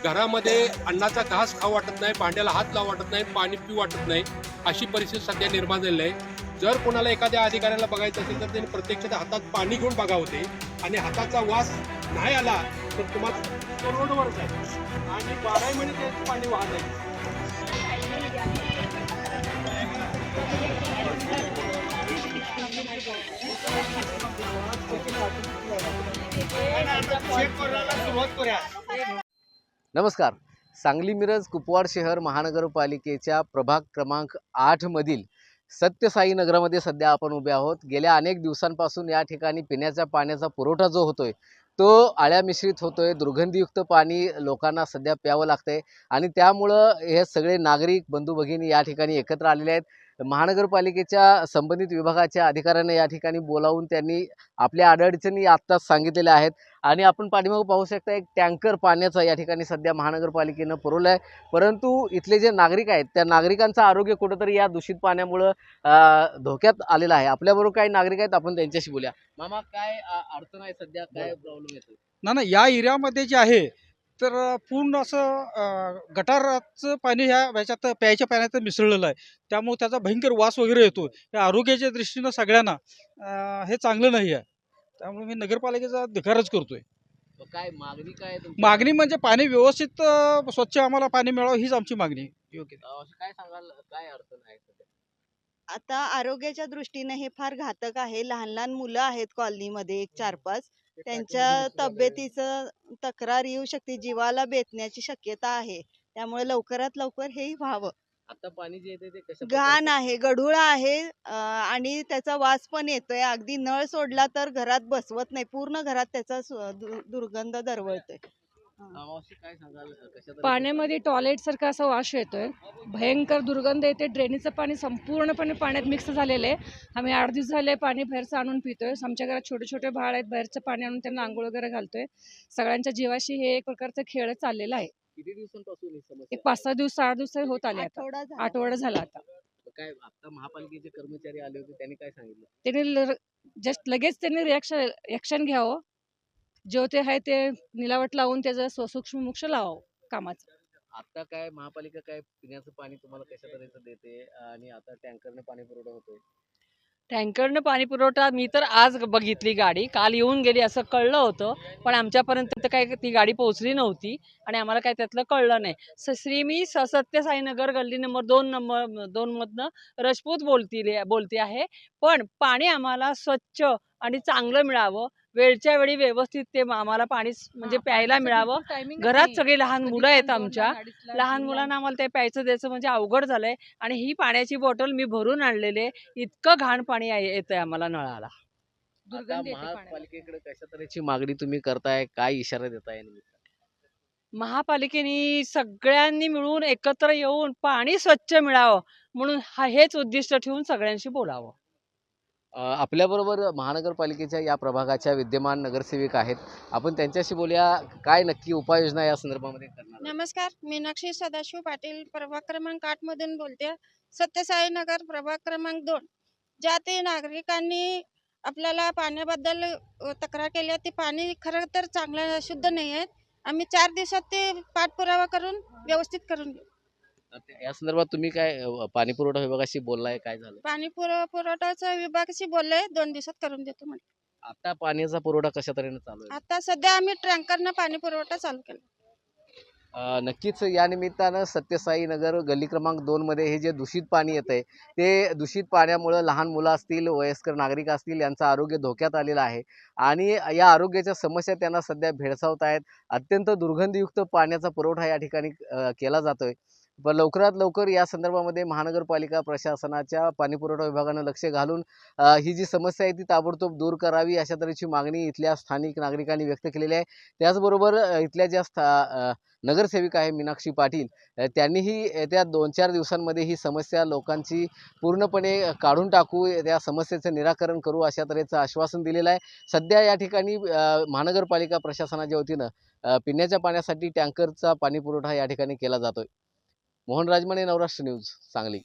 घरामध्ये अन्नाचा घास खाऊ वाटत नाही, भांड्याला हात लावू वाटत नाही, पाणी पिऊ वाटत नाही, अशी परिस्थिती सध्या निर्माण झालेली आहे. जर कोणाला एखाद्या अधिकाऱ्याला बघायचं असेल तर त्यांनी प्रत्यक्षात हातात पाणी घेऊन बघावं होते आणि हाताचा वास नाही आला तर तुम्हाला रोडवरच आहे आणि 12 महिने ते पाणी वाहत आहे. नमस्कार. सांगली मिरज कुपवाड शहर महानगरपालिकेच्या प्रभाग क्रमांक 8 मधील सत्यसाई नगरामध्ये सध्या आपण उभे आहोत. गेल्या अनेक दिवसांपासून या ठिकाणी पिण्याच्या पाण्याचा पुरवठा जो होतोय तो आळ्या मिश्रित होतोय. दुर्गंधीयुक्त पाणी लोकांना सध्या प्यावं लागतंय आणि त्यामुळं हे सगळे नागरिक बंधू भगिनी या ठिकाणी एकत्र आलेले आहेत. महानगरपालिकेच्या संबंधित विभागाच्या अधिकाऱ्यांना या ठिकाणी बोलावून त्यांनी आपल्या अडचणी आत्ताच सांगितलेल्या आहेत आणि आपण पाठीमागे पाहू शकता एक टँकर पाण्याचा या ठिकाणी सध्या महानगरपालिकेनं पुरवला आहे. परंतु इथले जे नागरिक आहेत त्या नागरिकांचं आरोग्य कुठंतरी या दूषित पाण्यामुळं धोक्यात आलेलं आहे. आपल्याबरोबर काही नागरिक आहेत, आपण त्यांच्याशी बोलूया. मामा, काय अडचण आहे सध्या, काय प्रॉब्लेम येतो? ना या एरियामध्ये जे आहे तर पूर्ण असं गटाराचं पाणी ह्याच्यात प्यायच्या पाण्यात मिसळलेलं आहे. त्यामुळे त्याचा भयंकर वास वगैरे येतो. या आरोग्याच्या दृष्टीनं सगळ्यांना हे चांगलं नाही आहे. त्यामुळे मी नगरपालिकेचा धिक्कारच करतोय. काय मागणी काय तुमची? मागणी म्हणजे पाणी व्यवस्थित स्वच्छ आम्हाला पाणी मिळावं हीच आमची मागणी. योग्य. काय सांगाल, काय अडचण आहे सध्या? आता आरोग्याच्या दृष्टीने हे फार घातक आहे. लहान लहान मुलं आहेत कॉलनीमध्ये, एक 4-5 त्यांच्या तब्येतीचं तक्रार येऊ शकते, जीवाला बेतण्याची शक्यता आहे. त्यामुळे लवकरात लवकर हे व्हावं. आता पाणी जे येते ते कसं घाण आहे, गढूळ आहे, आणि त्याचा वास पण येतोय. अगदी नळ सोडला तर घरात बसवत नाही, पूर्ण घरात त्याचा दुर्गंध दरवळतोय. काय सांगाल कशा पाण्यामध्ये टॉयलेट सारखा असा वास येतोय, भयंकर दुर्गंध येते. ड्रेनेजचं पाणी संपूर्णपणे पाण्यात मिक्स झालेलं आहे. आम्ही 8 दिवस झाले पाणी बाहेरचं आणून पितोय. आमच्या घरात छोटे छोटे बाळ आहेत, बाहेरचं पाणी आणून त्यांना आंघोळ वगैरे घालतोय. सगळ्यांच्या जीवाशी हे एक प्रकारचं खेळ चाललेला आहे. किती दिवसांपासून ही समस्या एक 5-6 दिवस 8 दिवस होत आले, आता आठवडा झाला. आठवडा झाला. आता काय आता महापालिकेचे कर्मचारी आले होते, त्यांनी काय सांगितलं? त्यांनी जस्ट लगेच त्यांनी ॲक्शन घ्यावं. जो ते आहे ते निलावट लावून त्याचं सूक्ष्म लावावं कामाचं. आता काय महापालिका काय पिण्याचं पाणी तुम्हाला कशा तऱ्हेचं देते आणि आता टँकरने पाणी पुरवठा होतोय? टँकरनं पाणी पुरवठा मी तर आज बघितली गाडी, काल येऊन गेली असं कळलं होतं, पण आमच्यापर्यंत तर काही ती गाडी पोहोचली नव्हती आणि आम्हाला काय त्यातलं कळलं नाही. मी सत्यसाईनगर गल्ली नंबर 2 मधनं रजपूत बोलते आहे. पण पाणी आम्हाला स्वच्छ आणि चांगलं मिळावं, वेळच्या वेळी व्यवस्थित ते आम्हाला पाणी म्हणजे प्यायला मिळावं. घरात सगळी लहान मुलं आहेत आमच्या, लहान मुलांना आम्हाला ते प्यायचं द्यायचं म्हणजे अवघड झालंय. आणि ही पाण्याची बॉटल मी भरून आणलेले, इतकं घाण पाणी येतंय आम्हाला नळाला. आता महापालिकेकडे कशा तऱ्हेची मागणी तुम्ही करताय, काय इशारा देताय? महापालिकेने सगळ्यांनी मिळून एकत्र येऊन पाणी स्वच्छ मिळावं म्हणून हेच उद्दिष्ट ठेवून सगळ्यांशी बोलावं. आपल्याबरोबर महानगरपालिकेच्या या प्रभागाच्या विद्यमान नगरसेविक आहेत, आपण त्यांच्याशी बोलूया. काय नक्की उपाययोजना या संदर्भामध्ये करणार? नमस्कार, मीनाक्षी सदाशिव पाटील प्रभाग क्रमांक 8 मधून बोलते. सत्यसाई नगर प्रभाग क्रमांक 2. ज्या ते नागरिकांनी आपल्याला पाण्याबद्दल तक्रार केली आहे, ते पाणी खरं तर चांगलं शुद्ध नाही आहे. आम्ही 4 दिवसात ते पाठपुरावा करून व्यवस्थित करून घेऊ. या संदर्भात तुम्ही काय पाणी पुरवठा विभागाशी बोललाय, काय झालं? पाणी पुरवठाचा विभागाशी बोलले, 2 दिवसात करून देतो म्हणे. आता पाण्याचा पुरवठा कशा तऱ्हेने चालू आहे? आता सध्या आम्ही टँकरनं पाणी पुरवठा चालू केला. नक्कीच या निमित्तानं सत्यसाई नगर गल्ली क्रमांक 2 मध्ये हे जे दूषित पाणी येत आहे ते दूषित पाण्यामुळे लहान मुलं असतील, वयस्कर नागरिक असतील, यांचं आरोग्य धोक्यात आलेलं आहे आणि या आरोग्याच्या समस्या त्यांना सध्या भेडसावत आहेत. अत्यंत दुर्गंधयुक्त पाण्याचा पुरवठा या ठिकाणी केला जातोय. पण लवकरात लवकर या संदर्भामध्ये महानगरपालिका प्रशासनाच्या पाणीपुरवठा विभागानं लक्ष घालून ही जी समस्या आहे ती ताबडतोब दूर करावी, अशा तऱ्हेची मागणी इथल्या स्थानिक नागरिकांनी व्यक्त केलेली आहे. त्याचबरोबर इथल्या ज्या नगरसेविका आहे मीनाक्षी पाटील, त्यांनीही येत्या 2-4 दिवसांमध्ये ही समस्या लोकांची पूर्णपणे काढून टाकू, त्या समस्येचं निराकरण करू, अशा तऱ्हेचं आश्वासन दिलेलं आहे. सध्या या ठिकाणी महानगरपालिका प्रशासनाच्या वतीनं पिण्याच्या पाण्यासाठी टँकरचा पाणी पुरवठा या ठिकाणी केला जातोय. मोहन राजमाने, नवराष्ट्र न्यूज, सांगली.